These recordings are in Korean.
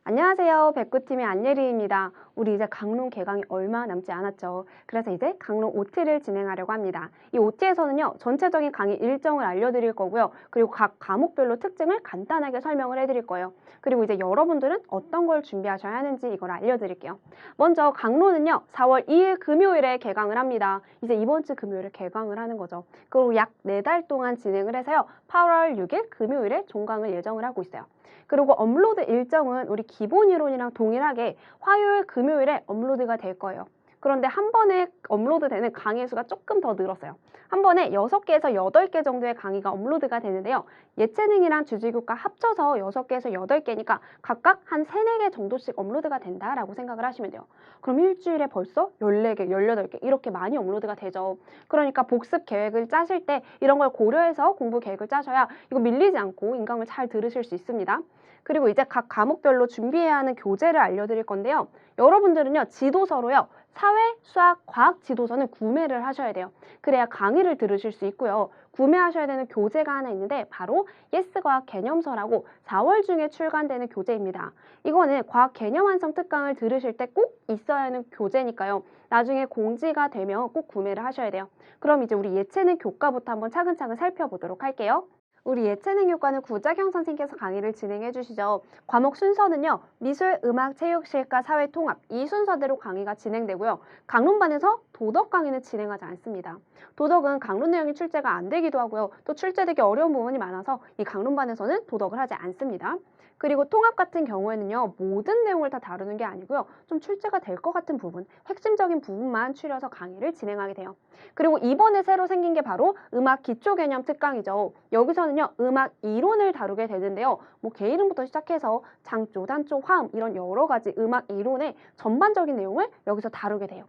안녕하세요. 백구팀의 안예리입니다. 우리 이제 강론 개강이 얼마 남지 않았죠. 그래서 이제 강론 OT를 진행하려고 합니다. 이 OT에서는요, 전체적인 강의 일정을 알려드릴 거고요. 그리고 각 과목별로 특징을 간단하게 설명을 해드릴 거예요. 그리고 이제 여러분들은 어떤 걸 준비하셔야 하는지 이걸 알려드릴게요. 먼저 강론은요, 4월 2일 금요일에 개강을 합니다. 이제 이번 주 금요일에 개강을 하는 거죠. 그리고 약 4달 동안 진행을 해서요, 8월 6일 금요일에 종강을 예정을 하고 있어요. 그리고 업로드 일정은 우리 기본 이론이랑 동일하게 화요일, 금요일에 업로드가 될 거예요. 그런데 한 번에 업로드되는 강의 수가 조금 더 늘었어요. 한 번에 6개에서 8개 정도의 강의가 업로드가 되는데요. 예체능이랑 주지교과 합쳐서 6개에서 8개니까 각각 한 3, 4개 정도씩 업로드가 된다라고 생각을 하시면 돼요. 그럼 일주일에 벌써 14개, 18개 이렇게 많이 업로드가 되죠. 그러니까 복습 계획을 짜실 때 이런 걸 고려해서 공부 계획을 짜셔야 이거 밀리지 않고 인강을 잘 들으실 수 있습니다. 그리고 이제 각 과목별로 준비해야 하는 교재를 알려드릴 건데요. 여러분들은요, 지도서로요, 사회, 수학, 과학 지도서는 구매를 하셔야 돼요. 그래야 강의를 들으실 수 있고요. 구매하셔야 되는 교재가 하나 있는데 바로 예스과학 개념서라고 4월 중에 출간되는 교재입니다. 이거는 과학 개념 완성 특강을 들으실 때 꼭 있어야 하는 교재니까요. 나중에 공지가 되면 꼭 구매를 하셔야 돼요. 그럼 이제 우리 예체능 교과부터 한번 차근차근 살펴보도록 할게요. 우리 예체능 교과는 구자경 선생님께서 강의를 진행해 주시죠. 과목 순서는요. 미술, 음악, 체육, 실과, 사회, 통합 이 순서대로 강의가 진행되고요. 강론반에서 도덕 강의는 진행하지 않습니다. 도덕은 강론 내용이 출제가 안 되기도 하고요. 또 출제되기 어려운 부분이 많아서 이 강론반에서는 도덕을 하지 않습니다. 그리고 통합 같은 경우에는요. 모든 내용을 다 다루는 게 아니고요. 좀 출제가 될 것 같은 부분, 핵심적인 부분만 추려서 강의를 진행하게 돼요. 그리고 이번에 새로 생긴 게 바로 음악 기초 개념 특강이죠. 여기서는요, 음악 이론을 다루게 되는데요. 뭐 개이름부터 시작해서 장조, 단조, 화음 이런 여러 가지 음악 이론의 전반적인 내용을 여기서 다루게 돼요.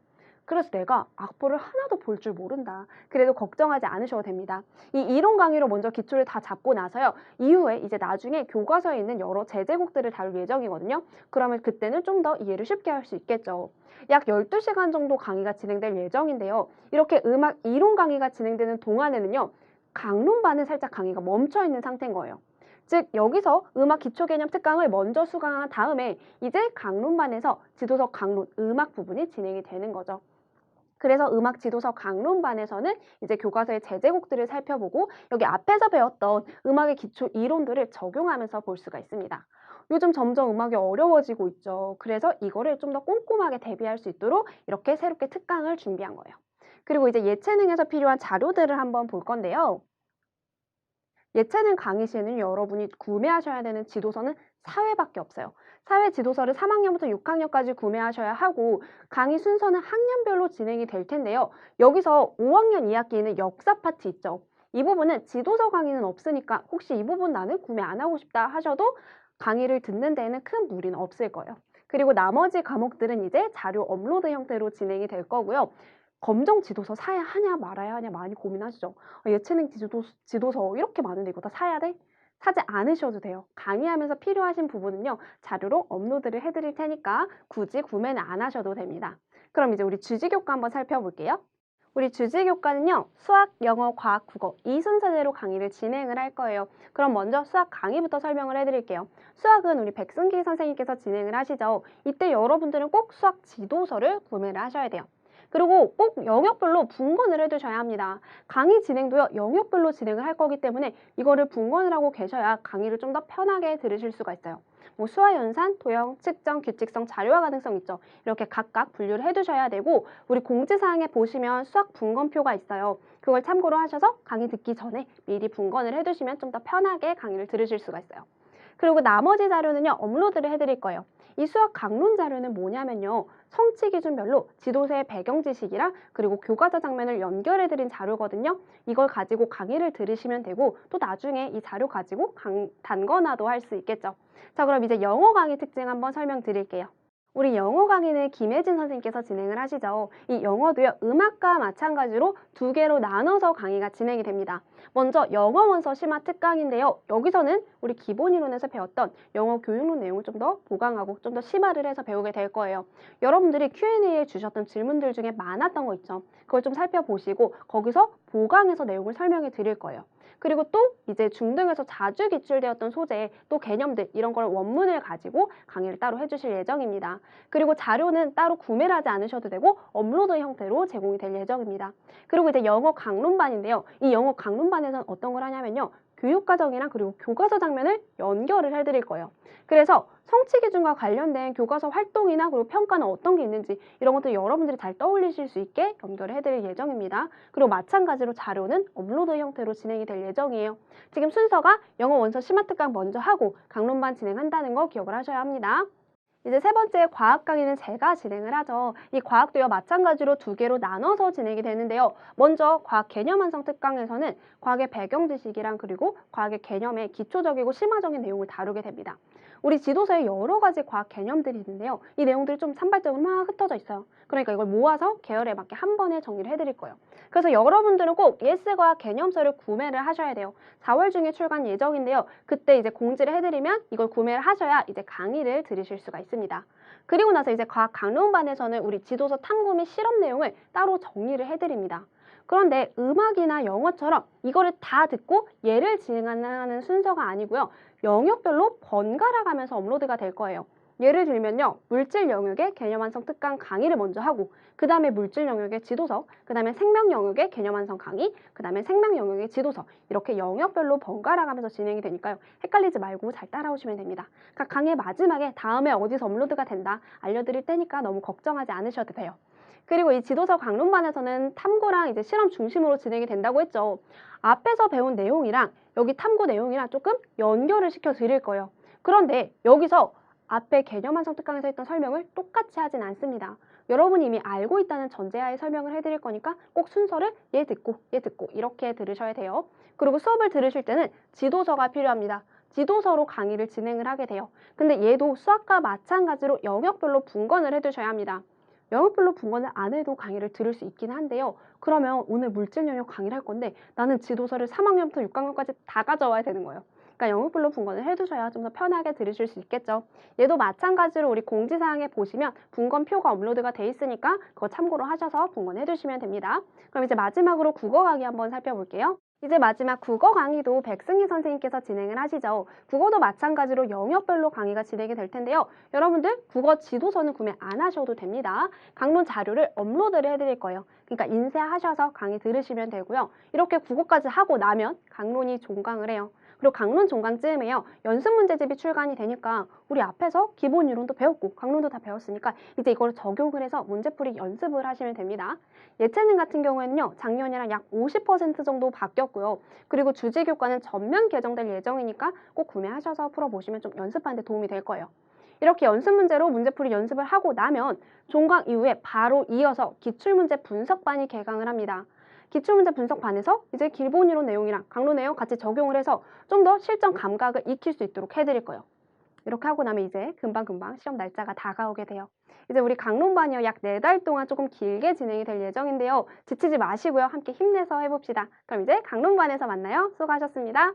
그래서 내가 악보를 하나도 볼 줄 모른다. 그래도 걱정하지 않으셔도 됩니다. 이 이론 강의로 먼저 기초를 다 잡고 나서요. 이후에 이제 나중에 교과서에 있는 여러 제제곡들을 다룰 예정이거든요. 그러면 그때는 좀 더 이해를 쉽게 할 수 있겠죠. 약 12시간 정도 강의가 진행될 예정인데요. 이렇게 음악 이론 강의가 진행되는 동안에는요. 강론반은 살짝 강의가 멈춰 있는 상태인 거예요. 즉 여기서 음악 기초 개념 특강을 먼저 수강한 다음에 이제 강론반에서 지도서 강론 음악 부분이 진행이 되는 거죠. 그래서 음악 지도서 강론반에서는 이제 교과서의 제제곡들을 살펴보고 여기 앞에서 배웠던 음악의 기초 이론들을 적용하면서 볼 수가 있습니다. 요즘 점점 음악이 어려워지고 있죠. 그래서 이거를 좀 더 꼼꼼하게 대비할 수 있도록 이렇게 새롭게 특강을 준비한 거예요. 그리고 이제 예체능에서 필요한 자료들을 한번 볼 건데요. 예체능 강의 시에는 여러분이 구매하셔야 되는 지도서는 사회밖에 없어요. 사회 지도서를 3학년부터 6학년까지 구매하셔야 하고 강의 순서는 학년별로 진행이 될 텐데요. 여기서 5학년 2학기에는 역사 파트 있죠. 이 부분은 지도서 강의는 없으니까 혹시 이 부분 나는 구매 안 하고 싶다 하셔도 강의를 듣는 데에는 큰 무리는 없을 거예요. 그리고 나머지 과목들은 이제 자료 업로드 형태로 진행이 될 거고요. 검정 지도서 사야 하냐 말아야 하냐 많이 고민하시죠. 예체능 지도서 이렇게 많은데 이거 다 사야 돼? 사지 않으셔도 돼요. 강의하면서 필요하신 부분은요. 자료로 업로드를 해드릴 테니까 굳이 구매는 안 하셔도 됩니다. 그럼 이제 우리 주지교과 한번 살펴볼게요. 우리 주지교과는요. 수학, 영어, 과학, 국어 이 순서대로 강의를 진행을 할 거예요. 그럼 먼저 수학 강의부터 설명을 해드릴게요. 수학은 우리 백승기 선생님께서 진행을 하시죠. 이때 여러분들은 꼭 수학 지도서를 구매를 하셔야 돼요. 그리고 꼭 영역별로 분권을 해두셔야 합니다. 강의 진행도요, 영역별로 진행을 할 거기 때문에 이거를 분권을 하고 계셔야 강의를 좀 더 편하게 들으실 수가 있어요. 뭐 수화연산, 도형, 측정, 규칙성, 자료화 가능성 있죠. 이렇게 각각 분류를 해두셔야 되고 우리 공지사항에 보시면 수학 분권표가 있어요. 그걸 참고로 하셔서 강의 듣기 전에 미리 분권을 해두시면 좀 더 편하게 강의를 들으실 수가 있어요. 그리고 나머지 자료는요, 업로드를 해드릴 거예요. 이 수학 강론 자료는 뭐냐면요. 성취 기준별로 지도서의 배경 지식이랑 그리고 교과서 장면을 연결해드린 자료거든요. 이걸 가지고 강의를 들으시면 되고 또 나중에 이 자료 가지고 단거나도 할 수 있겠죠. 자, 그럼 이제 영어 강의 특징 한번 설명드릴게요. 우리 영어 강의는 김혜진 선생님께서 진행을 하시죠. 이 영어도요, 음악과 마찬가지로 2개로 나눠서 강의가 진행이 됩니다. 먼저 영어 원서 심화 특강인데요. 여기서는 우리 기본 이론에서 배웠던 영어 교육론 내용을 좀 더 보강하고 좀 더 심화를 해서 배우게 될 거예요. 여러분들이 Q&A에 주셨던 질문들 중에 많았던 거 있죠. 그걸 좀 살펴보시고 거기서 보강해서 내용을 설명해 드릴 거예요. 그리고 또 이제 중등에서 자주 기출되었던 소재, 또 개념들 이런 걸 원문을 가지고 강의를 따로 해주실 예정입니다. 그리고 자료는 따로 구매를 하지 않으셔도 되고 업로드 형태로 제공이 될 예정입니다. 그리고 이제 영어 강론반인데요. 이 영어 강론반에서는 어떤 걸 하냐면요. 교육과정이랑 그리고 교과서 장면을 연결을 해드릴 거예요. 그래서 성취 기준과 관련된 교과서 활동이나 그리고 평가는 어떤 게 있는지 이런 것들 여러분들이 잘 떠올리실 수 있게 연결을 해드릴 예정입니다. 그리고 마찬가지로 자료는 업로드 형태로 진행이 될 예정이에요. 지금 순서가 영어 원서 심화 특강 먼저 하고 강론반 진행한다는 거 기억을 하셔야 합니다. 이제 세 번째 과학 강의는 제가 진행을 하죠. 이 과학도요 마찬가지로 두 개로 나눠서 진행이 되는데요. 먼저 과학 개념 완성 특강에서는 과학의 배경 지식이랑 그리고 과학의 개념의 기초적이고 심화적인 내용을 다루게 됩니다. 우리 지도서에 여러 가지 과학 개념들이 있는데요. 이 내용들이 좀 산발적으로 막 흩어져 있어요. 그러니까 이걸 모아서 계열에 맞게 한 번에 정리를 해드릴 거예요. 그래서 여러분들은 꼭 예스과학 개념서를 구매를 하셔야 돼요. 4월 중에 출간 예정인데요. 그때 이제 공지를 해드리면 이걸 구매를 하셔야 이제 강의를 들으실 수가 있습니다. 그리고 나서 이제 과학 강론반에서는 우리 지도서 탐구 및 실험 내용을 따로 정리를 해드립니다. 그런데 음악이나 영어처럼 이거를 다 듣고 예를 진행하는 순서가 아니고요. 영역별로 번갈아 가면서 업로드가 될 거예요. 예를 들면요. 물질 영역의 개념 완성 특강 강의를 먼저 하고 그 다음에 물질 영역의 지도서, 그 다음에 생명 영역의 개념 완성 강의, 그 다음에 생명 영역의 지도서 이렇게 영역별로 번갈아 가면서 진행이 되니까요. 헷갈리지 말고 잘 따라오시면 됩니다. 그러니까 강의 마지막에 다음에 어디서 업로드가 된다 알려드릴 테니까 너무 걱정하지 않으셔도 돼요. 그리고 이 지도서 강론반에서는 탐구랑 이제 실험 중심으로 진행이 된다고 했죠. 앞에서 배운 내용이랑 여기 탐구 내용이랑 조금 연결을 시켜 드릴 거예요. 그런데 여기서 앞에 개념 완성 특강에서 했던 설명을 똑같이 하진 않습니다. 여러분이 이미 알고 있다는 전제하에 설명을 해드릴 거니까 꼭 순서를 얘 듣고 이렇게 들으셔야 돼요. 그리고 수업을 들으실 때는 지도서가 필요합니다. 지도서로 강의를 진행을 하게 돼요. 근데 얘도 수학과 마찬가지로 영역별로 분권을 해두셔야 합니다. 영역별로 분권을 안 해도 강의를 들을 수 있긴 한데요. 그러면 오늘 물질 영역 강의를 할 건데 나는 지도서를 3학년부터 6학년까지 다 가져와야 되는 거예요. 그러니까 영역별로 분권을 해두셔야 좀 더 편하게 들으실 수 있겠죠. 얘도 마찬가지로 우리 공지사항에 보시면 분권표가 업로드가 돼 있으니까 그거 참고로 하셔서 분권해 두시면 됩니다. 그럼 이제 마지막으로 국어 강의 한번 살펴볼게요. 이제 마지막 국어 강의도 백승희 선생님께서 진행을 하시죠. 국어도 마찬가지로 영역별로 강의가 진행이 될 텐데요. 여러분들 국어 지도서는 구매 안 하셔도 됩니다. 강론 자료를 업로드를 해드릴 거예요. 그러니까 인쇄하셔서 강의 들으시면 되고요. 이렇게 국어까지 하고 나면 강론이 종강을 해요. 그리고 강론 종강쯤에요. 연습 문제집이 출간이 되니까 우리 앞에서 기본 이론도 배웠고 강론도 다 배웠으니까 이제 이걸 적용을 해서 문제풀이 연습을 하시면 됩니다. 예체능 같은 경우에는요. 작년이랑 약 50% 정도 바뀌었고요. 그리고 주제교과는 전면 개정될 예정이니까 꼭 구매하셔서 풀어보시면 좀 연습하는 데 도움이 될 거예요. 이렇게 연습 문제로 문제풀이 연습을 하고 나면 종강 이후에 바로 이어서 기출문제 분석반이 개강을 합니다. 기출문제 분석반에서 이제 기본 이론 내용이랑 강론 내용 같이 적용을 해서 좀 더 실전 감각을 익힐 수 있도록 해드릴 거예요. 이렇게 하고 나면 이제 금방금방 시험 날짜가 다가오게 돼요. 이제 우리 강론반이요. 약 4달 동안 조금 길게 진행이 될 예정인데요. 지치지 마시고요. 함께 힘내서 해봅시다. 그럼 이제 강론반에서 만나요. 수고하셨습니다.